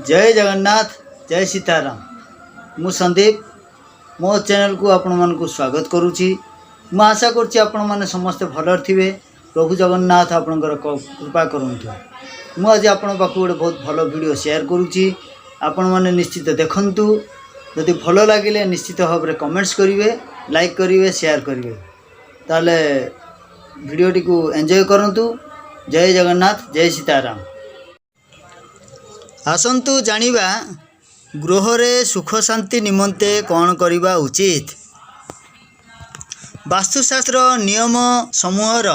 जय जगन्नाथ जय सीताराम। मु संदीप मो चैनल को आपण मान को स्वागत करुच्ची। मु आशा करुच्ची आपण माने समस्त भल थे। प्रभु जगन्नाथ आपणकर कृपा करूँ। मु आज आपण पाक गोटे बहुत भल वीडियो शेयर करुच्ची। आपण माने निश्चित देखंतु। यदि भल लगे निश्चित भाव में कमेंट्स करेंगे, लाइक करेंगे, शेयर करेंगे। ताले वीडियोटी को एंजॉय करंतु। जय जगन्नाथ जय सीताराम। आसंतु जानिबा गृहरे सुख शांति निमंते कौन करिबा उचित। वास्तुशास्त्र नियम समूहर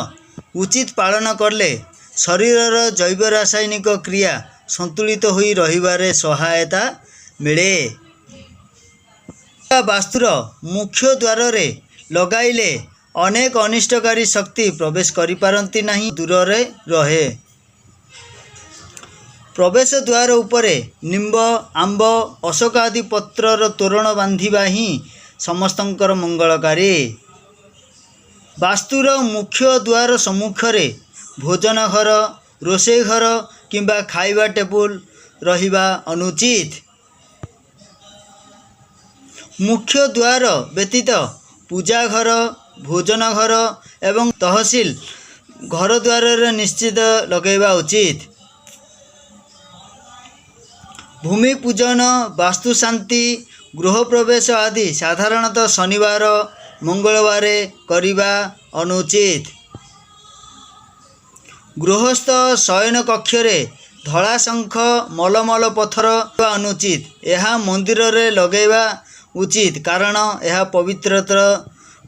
उचित पालन करले शरीरर जैव रासायनिक क्रिया संतुलित होई रहिबारे सहायता मिले। वास्तुर मुख्य द्वार रे लगाइले अनेक अनिष्टकारी शक्ति प्रवेश करि पारंती नहीं, दूर रे रहे। प्रवेश द्वार उपरे निम्ब, आंब, अशोक आदि पत्रर तोरण बांधिबा ही समस्तंकर मंगलकारी। वास्तुर मुख्य द्वार सम्मुखरे भोजन घर, रोषेई घर किंबा खाइबा टेबुल रहिबा अनुचित। मुख्य द्वार व्यतीत पूजा घर, भोजन घर एवं तहसील घर द्वार निश्चित लगेबा उचित। भूमि पूजन, वास्तु शांति, गृह प्रवेश आदि साधारणतः शनिवार मंगलवार करिबा अनुचित। गृहस्थ शयन कक्षरे धला शंख, मलमल पत्थर अनुचित। यह मंदिर रे लगेबा उचित कारण यह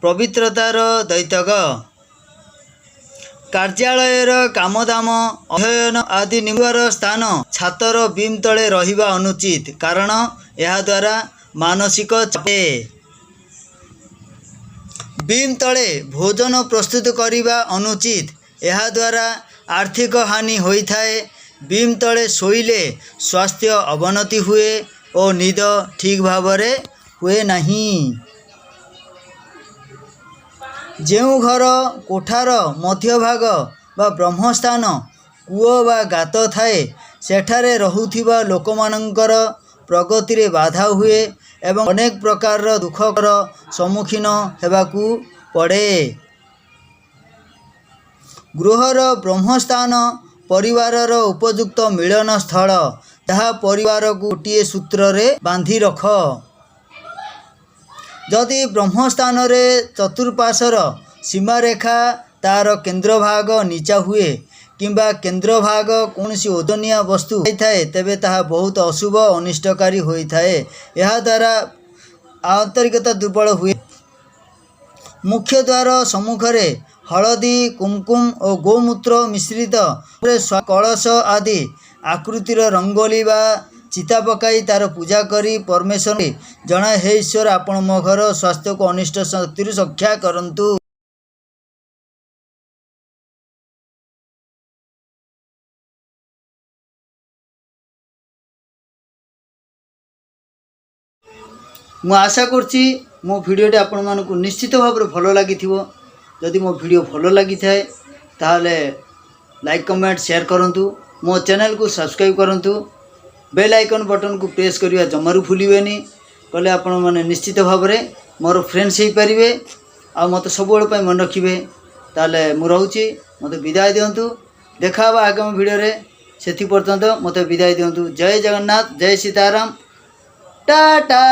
पवित्रतार दैतक। कार्यालयर कामदाम, अध्ययन आदि निवार स्थान छातर बीम तले रहिबा अनुचित कारण यह द्वारा मानसिक चापे। बीम तले भोजन प्रस्तुत करिबा अनुचित, यह द्वारा आर्थिक हानि होइथाए। बीम तले सोइले स्वास्थ्य अवनति हुए और निद ठीक भावरे हुए नहीं। जेउ घर कोठार मध्य भाग बा ब्रह्मस्थान कूओ बा गात थाए सेठारे रहुथिबा लोकमानंकर प्रगति रे बाधा हुए एवं अनेक प्रकार दुखकर सम्मुखीन हेबाकू पड़े। गृहर ब्रह्मस्थान परिवारर उपयुक्त मिलन स्थल। जहाँ परिवार को गोटे सूत्र रे बांधि रख। जदि ब्रह्मस्थान रे चतुर्पाशर सीमारेखा तार केन्द्र भाग नीचा हुए किंबा केन्द्र भाग कौन सी ओजनिया वस्तु थाए तेबे ताहा बहुत अशुभ अनिष्टकारी होइथाए। यह द्वारा आंतरिकता दुर्बल हुए। मुख्य द्वार सम्मुखरे हलदी, कुमकुम और गोमूत्र मिश्रित कलश आदि आकृतिर रंगोली बा चिता पकाई तार पूजा करी परमेश्वर जना हे ईश्वर आपण मो घर स्वास्थ्य को अनिष्ट शक्ति रक्षा करंतु। मु आशा करछि मो वीडियोटी आपण मानकु निश्चित भाव में भल लगी। जदि मो वीडियो भल लगी थाए ताहले लाइक, कमेंट, शेयर करंतु। मो चैनल को सब्सक्राइब करंतु। बेल आइकन बटन को प्रेस करिया जमारू भूलिबेनी। कले आपण माने निश्चित भाव में मोर फ्रेंड्स हो पारे आ मत सब मन रखिए। ताले मु रहूची, मत विदाय दिंतु। देखा आगामी वीडियो रे। सेति पर्यंत मत विदाय दिंतु। जय जगन्नाथ जय सीताराम। टाटा।